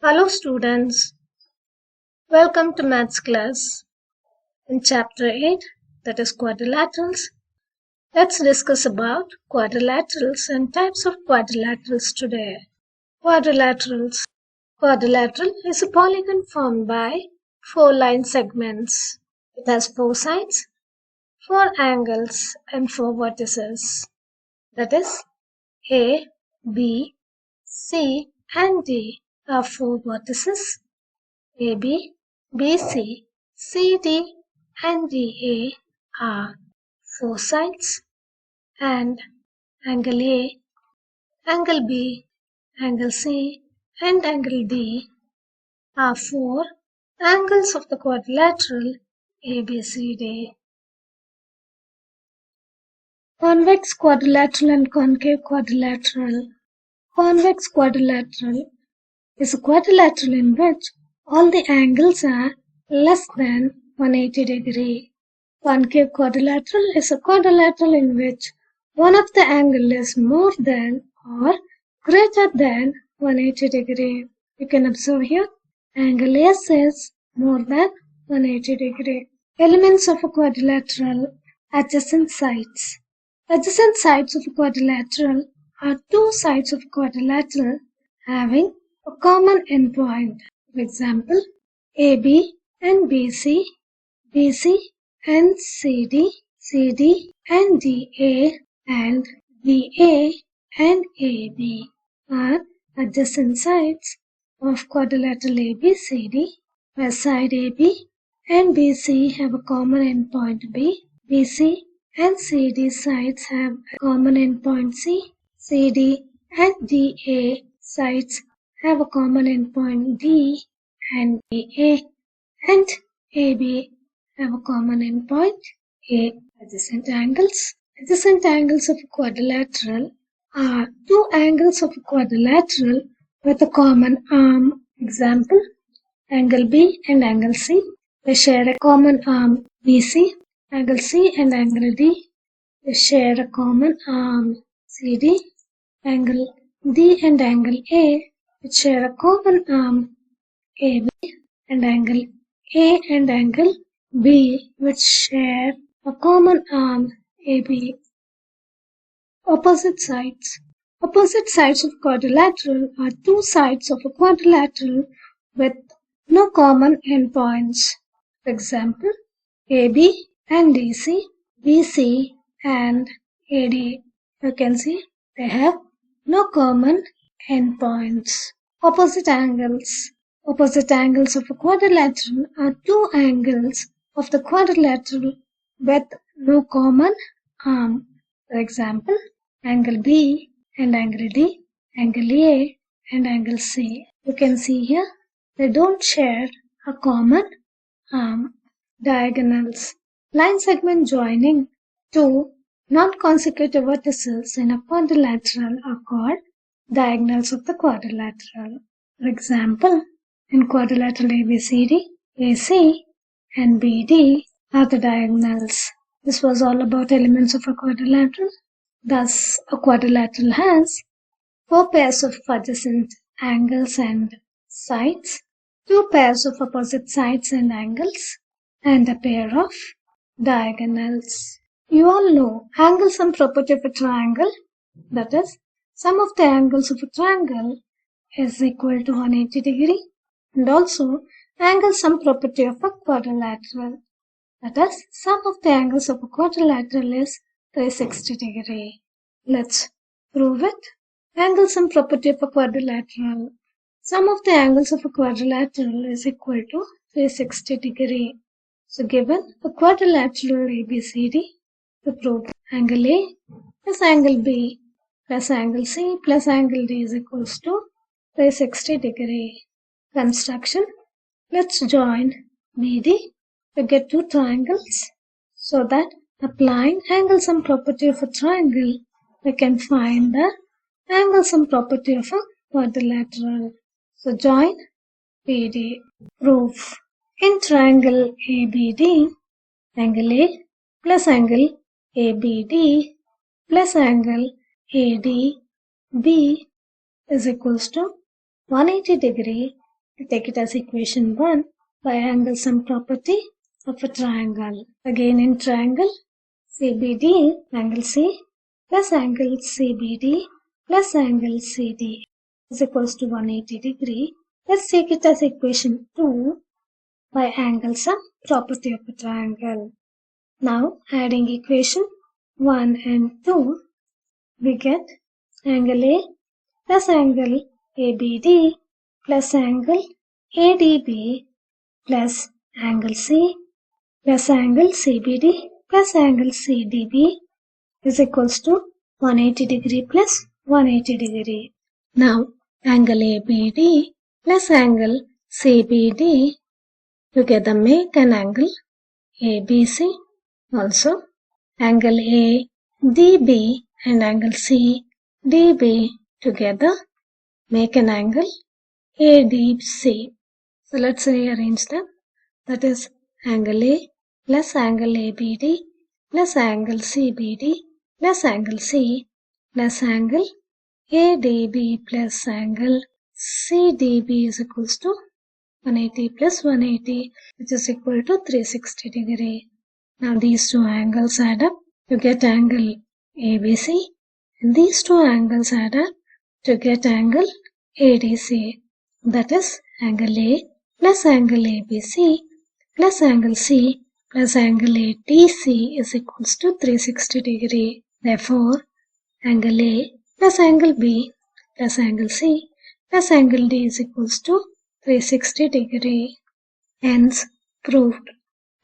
Hello students, welcome to maths class. In chapter 8, that is quadrilaterals, let's discuss about quadrilaterals and types of quadrilaterals today. Quadrilaterals. Quadrilateral is a polygon formed by 4 line segments. It has 4 sides, 4 angles and 4 vertices. That is A, B, C and D are 4 vertices. AB, BC, CD and DA are 4 sides, and angle A, angle B, angle C and angle D are 4 angles of the quadrilateral ABCD. Convex quadrilateral and concave quadrilateral. Convex quadrilateral is a quadrilateral in which all the angles are less than 180 degree. Concave quadrilateral is a quadrilateral in which one of the angle is more than or greater than 180 degree. You can observe here, angle S is more than 180 degree. Elements of a quadrilateral: adjacent sides. Adjacent sides of a quadrilateral are two sides of a quadrilateral having a common endpoint. For example, AB and BC, BC and CD, CD and DA, and DA and AB are adjacent sides of quadrilateral ABCD, where side AB and BC have a common endpoint B, BC and CD sides have a common endpoint C, CD and DA sides have a common endpoint D, and DA and AB have a common endpoint A. Adjacent angles. Adjacent angles of a quadrilateral are two angles of a quadrilateral with a common arm. Example, angle B and angle C. They share a common arm BC. Angle C and angle D. They share a common arm CD. Angle D and angle A, which share a common arm AB, and angle A and angle B, which share a common arm AB. Opposite sides. Opposite sides of quadrilateral are two sides of a quadrilateral with no common endpoints. For example, AB and DC, BC and AD. You can see they have no common endpoints. Opposite angles. Opposite angles of a quadrilateral are two angles of the quadrilateral with no common arm. For example, angle B and angle D, angle A and angle C. You can see here they don't share a common arm. Diagonals. Line segment joining two non-consecutive vertices in a quadrilateral are called diagonals of the quadrilateral. For example, in quadrilateral ABCD, AC and BD are the diagonals. This was all about elements of a quadrilateral. Thus, a quadrilateral has 4 pairs of adjacent angles and sides, 2 pairs of opposite sides and angles, and a pair of diagonals. You all know angle sum property of a triangle, that is, sum of the angles of a triangle is equal to 180 degree, and also angle sum property of a quadrilateral, that is, sum of the angles of a quadrilateral is 360 degree. Let's prove it. Angle sum property of a quadrilateral. Sum of the angles of a quadrilateral is equal to 360 degree. So given a quadrilateral ABCD, to prove angle A plus angle B plus angle C plus angle D is equals to 360 degree. Construction. Let's join BD to get two triangles, so that applying angle sum property of a triangle, we can find the angle sum property of a quadrilateral. So join BD. Proof. In triangle ABD, angle A plus angle ABD plus angle ADB is equals to 180 degree Take it as equation 1 by angle sum property of a triangle. Again in triangle, CBD angle C plus angle CBD plus angle CD is equals to 180 degree. Let's take it as equation 2 by angle sum property of a triangle. Now adding equation 1 and 2, we get angle A plus angle ABD plus angle ADB plus angle C plus angle CBD plus angle CDB is equals to 180 degree plus 180 degree. Now angle ABD plus angle CBD together make an angle ABC. Also angle ADB and angle CDB together make an angle ADC. So let's rearrange them. That is angle A plus angle ABD plus angle CBD plus angle C plus angle ADB plus angle CDB is equals to 180 plus 180, which is equal to 360 degree. Now these two angles add up to get angle ABC, and these two angles add up to get angle ADC. That is angle A plus angle ABC plus angle C plus angle ADC is equals to 360 degree. Therefore, angle A plus angle B plus angle C plus angle D is equals to 360 degree. Hence, proved.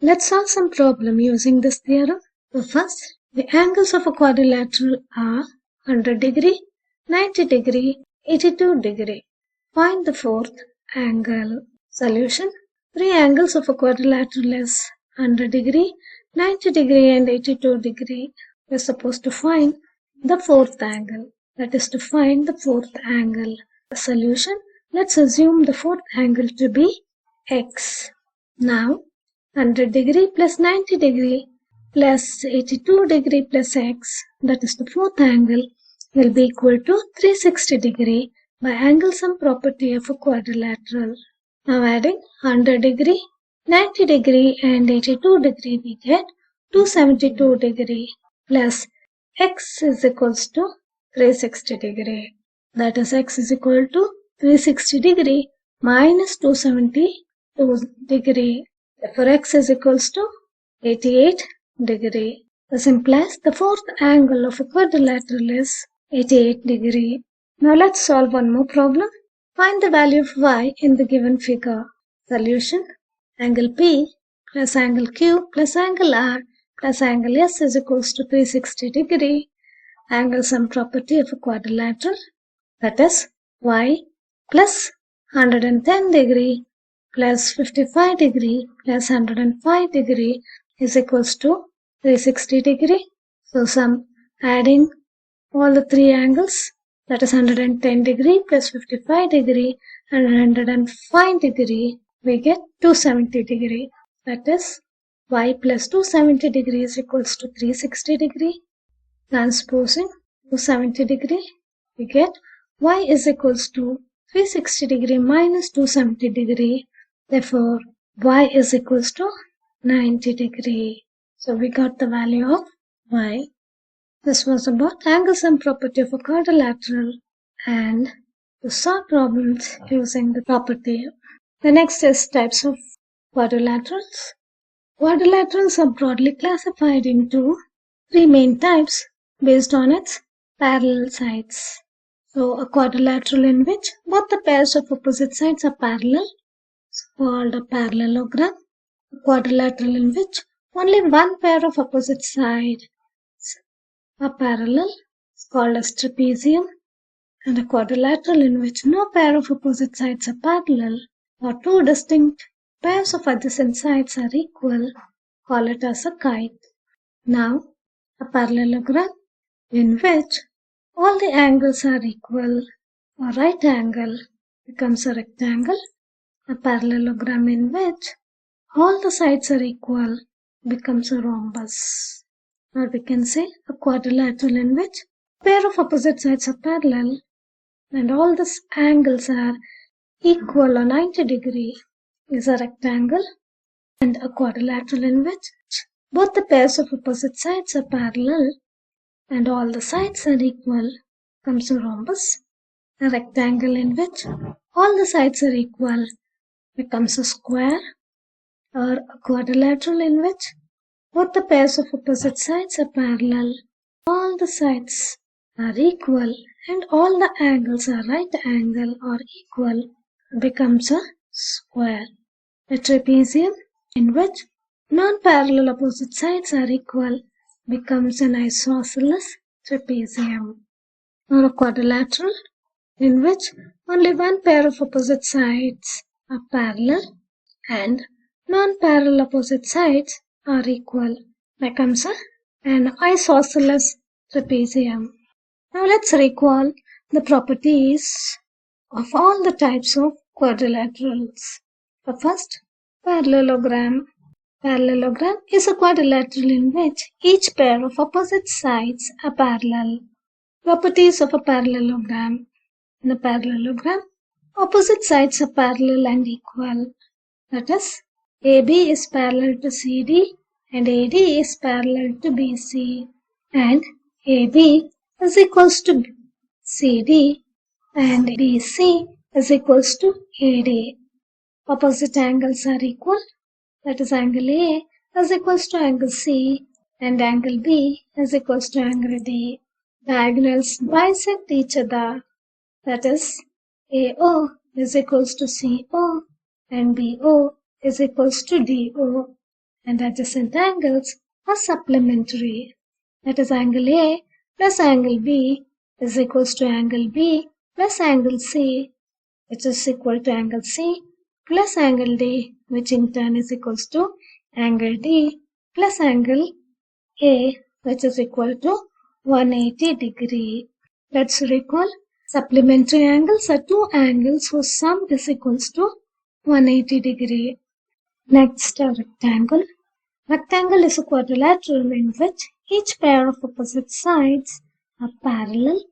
Let's solve some problem using this theorem. So first, the angles of a quadrilateral are 100 degree, 90 degree, 82 degree. Find the fourth angle. Solution. Three angles of a quadrilateral is 100 degree, 90 degree and 82 degree. We are supposed to find the fourth angle. That is to find the fourth angle. The solution. Let's assume the fourth angle to be x. Now 100 degree plus 90 degree plus 82 degree plus x, that is the fourth angle, will be equal to 360 degree by angle sum property of a quadrilateral. Now adding 100 degree, 90 degree and 82 degree, we get 272 degree plus x is equals to 360 degree. That is x is equal to 360 degree minus 272 degree. Therefore x is equals to 88 degree. This implies the fourth angle of a quadrilateral is 88 degree. Now let's solve one more problem. Find the value of y in the given figure. Solution. Angle P plus angle Q plus angle R plus angle S is equals to 360 degree. Angle sum property of a quadrilateral, that is y plus 110 degree plus 55 degree plus 105 degree is equals to 360 degree. So adding all the three angles, that is 110 degree plus 55 degree and 105 degree, we get 270 degree. That is y plus 270 degree is equals to 360 degree. Transposing 270 degree, we get y is equals to 360 degree minus 270 degree. Therefore, y is equals to 90 degree. So we got the value of y. This was about angle sum property of a quadrilateral and to solve problems using the property. The next is types of quadrilaterals. Quadrilaterals are broadly classified into three main types based on its parallel sides. So a quadrilateral in which both the pairs of opposite sides are parallel is called a parallelogram. A quadrilateral in which only one pair of opposite sides are parallel is called a trapezium. And a quadrilateral in which no pair of opposite sides are parallel or two distinct pairs of adjacent sides are equal, call it as a kite. Now, a parallelogram in which all the angles are equal, a right angle becomes a rectangle. A parallelogram in which all the sides are equal becomes a rhombus. Or we can say a quadrilateral in which a pair of opposite sides are parallel and all the angles are equal or 90 degree is a rectangle, and a quadrilateral in which both the pairs of opposite sides are parallel and all the sides are equal comes a rhombus. A rectangle in which all the sides are equal becomes a square, or a quadrilateral in which both the pairs of opposite sides are parallel, all the sides are equal and all the angles are right angle or equal becomes a square. A trapezium in which non-parallel opposite sides are equal becomes an isosceles trapezium. Or a quadrilateral in which only one pair of opposite sides are parallel and non-parallel opposite sides are equal becomes an isosceles trapezium. Now let's recall the properties of all the types of quadrilaterals. First, parallelogram. Parallelogram is a quadrilateral in which each pair of opposite sides are parallel. Properties of a parallelogram. In a parallelogram, opposite sides are parallel and equal. That is, AB is parallel to CD and AD is parallel to BC, and AB is equals to CD and BC is equals to AD. Opposite angles are equal, that is angle A is equals to angle C and angle B is equals to angle D. Diagonals bisect each other, that is AO is equals to CO and BO is equals to DO, and adjacent angles are supplementary, that is angle A plus angle B is equals to angle B plus angle C, which is equal to angle C plus angle D, which in turn is equals to angle D plus angle A, which is equal to 180 degree. Let's recall, supplementary angles are two angles whose sum is equals to 180 degree. Next, a rectangle. Rectangle is a quadrilateral in which each pair of opposite sides are parallel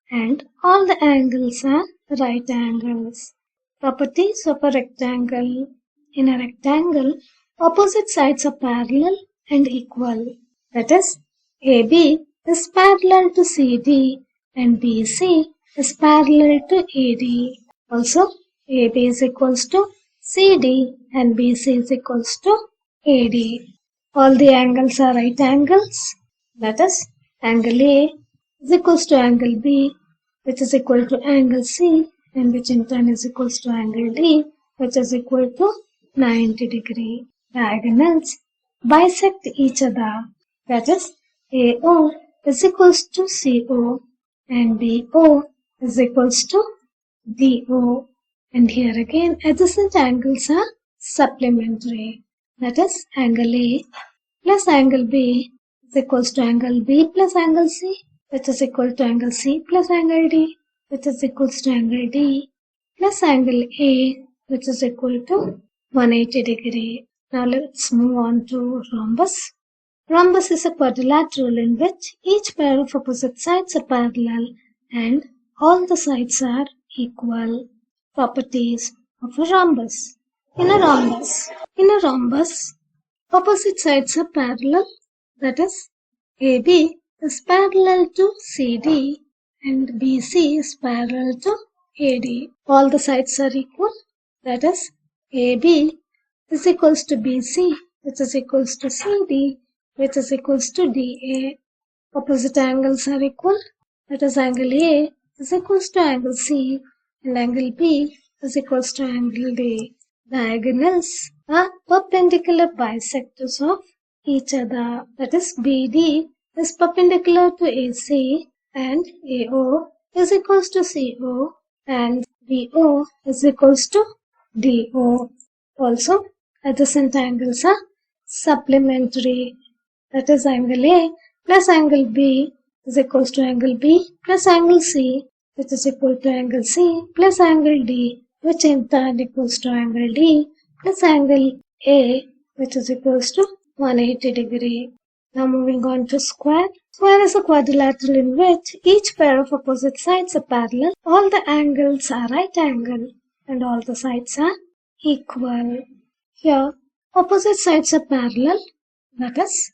and all the angles are right angles. Properties of a rectangle. In a rectangle, opposite sides are parallel and equal. That is, AB is parallel to CD and BC is parallel to AD. Also, AB is equals to CD and BC is equals to AD. All the angles are right angles. That is, angle A is equals to angle B, which is equal to angle C, and which in turn is equals to angle D, which is equal to 90 degree. Diagonals bisect each other. That is, AO is equals to CO and BO is equals to DO. And here again, adjacent angles are supplementary. That is, angle A plus angle B is equals to angle B plus angle C, which is equal to angle C plus angle D, which is equals to angle D plus angle A, which is equal to 180 degree. Now let's move on to rhombus. Rhombus is a quadrilateral in which each pair of opposite sides are parallel and all the sides are equal. Properties of a rhombus. In a rhombus, opposite sides are parallel, that is, AB is parallel to CD and BC is parallel to AD. All the sides are equal, that is, AB is equals to BC, which is equals to CD, which is equals to DA. Opposite angles are equal, that is, angle A is equals to angle C and angle B is equals to angle D. Diagonals are perpendicular bisectors of each other. That is, BD is perpendicular to AC and AO is equals to CO and BO is equals to DO. Also, adjacent angles are supplementary. That is, angle A plus angle B is equals to angle B plus angle C, which is equal to angle C plus angle D, which in turn equals to angle D plus angle A, which is equals to 180 degree. Now moving on to square. Square is a quadrilateral in which each pair of opposite sides are parallel, all the angles are right angle, and all the sides are equal. Here, opposite sides are parallel, that is,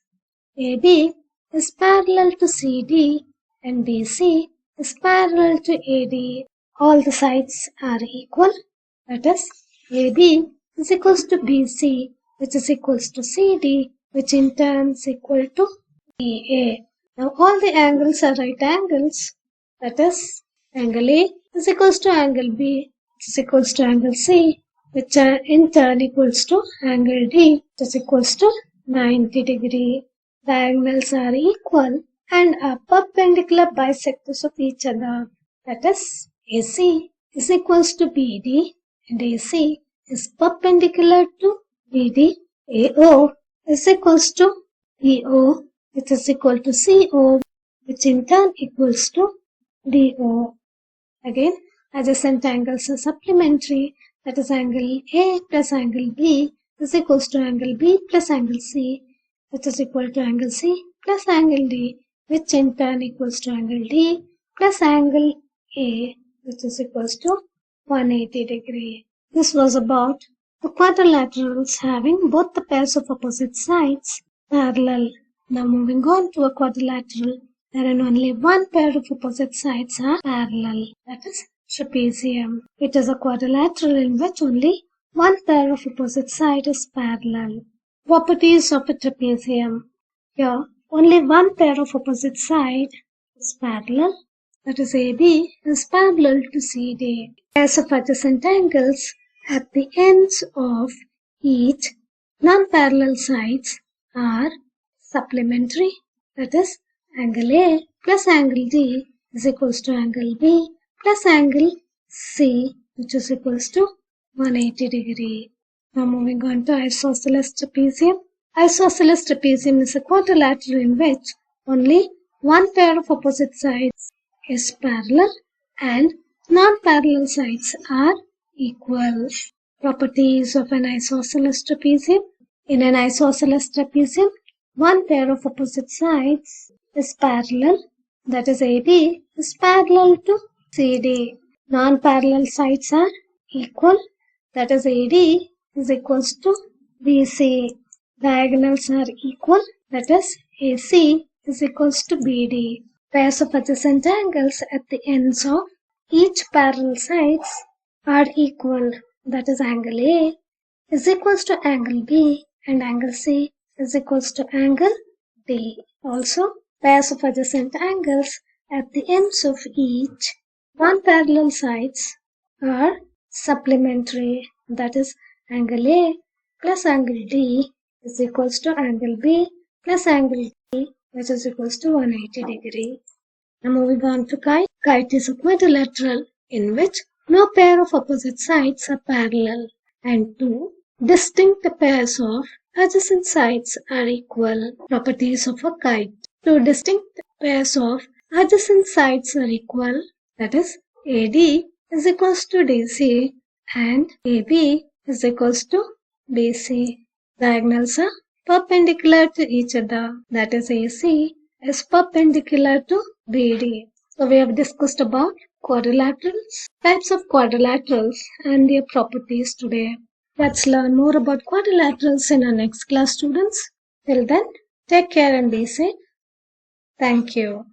AB is parallel to CD and BC is parallel to AD. All the sides are equal, that is, AB is equals to BC, which is equals to CD, which in turn is equal to BA. Now all the angles are right angles, that is, angle A is equals to angle B, which is equals to angle C, which in turn equals to angle D, which is equals to 90 degree. Diagonals are equal and are perpendicular bisectors of each other. That is, AC is equals to BD and AC is perpendicular to BD. AO is equals to BO, which is equal to CO, which in turn equals to DO. Again, adjacent angles are supplementary, that is angle A plus angle B is equals to angle B plus angle C, which is equal to angle C plus angle D, which in turn equals to angle D plus angle A, which is equals to 180 degree. This was about the quadrilaterals having both the pairs of opposite sides parallel. Now moving on to a quadrilateral wherein only one pair of opposite sides are parallel, that is trapezium. It is a quadrilateral in which only one pair of opposite side is parallel. Properties of a trapezium. Here, only one pair of opposite side is parallel, that is AB is parallel to CD. Pairs of adjacent angles at the ends of each non-parallel sides are supplementary, that is, angle A plus angle D is equals to angle B plus angle C, which is equals to 180 degree. Now moving on to isosceles trapezium. Isosceles trapezium is a quadrilateral in which only one pair of opposite sides is parallel and non-parallel sides are equal. Properties of an isosceles trapezium. In an isosceles trapezium, one pair of opposite sides is parallel, that is AB is parallel to CD. Non-parallel sides are equal, that is AD is equals to BC. Diagonals are equal, that is AC is equals to BD. Pairs of adjacent angles at the ends of each parallel sides are equal, that is angle A is equals to angle B and angle C is equals to angle D. Also, pairs of adjacent angles at the ends of each non-parallel sides are supplementary, that is angle A plus angle D is equals to angle B plus angle D, which is equals to 180 degree. Now moving on to kite. Kite is a quadrilateral in which no pair of opposite sides are parallel and two distinct pairs of adjacent sides are equal. Properties of a kite. Two distinct pairs of adjacent sides are equal, that is AD is equals to DC and AB is equals to BC. Diagonals are perpendicular to each other, that is AC is perpendicular to BD. So we have discussed about quadrilaterals, types of quadrilaterals and their properties today. Let's learn more about quadrilaterals in our next class, students. Till then, take care and be safe. Thank you.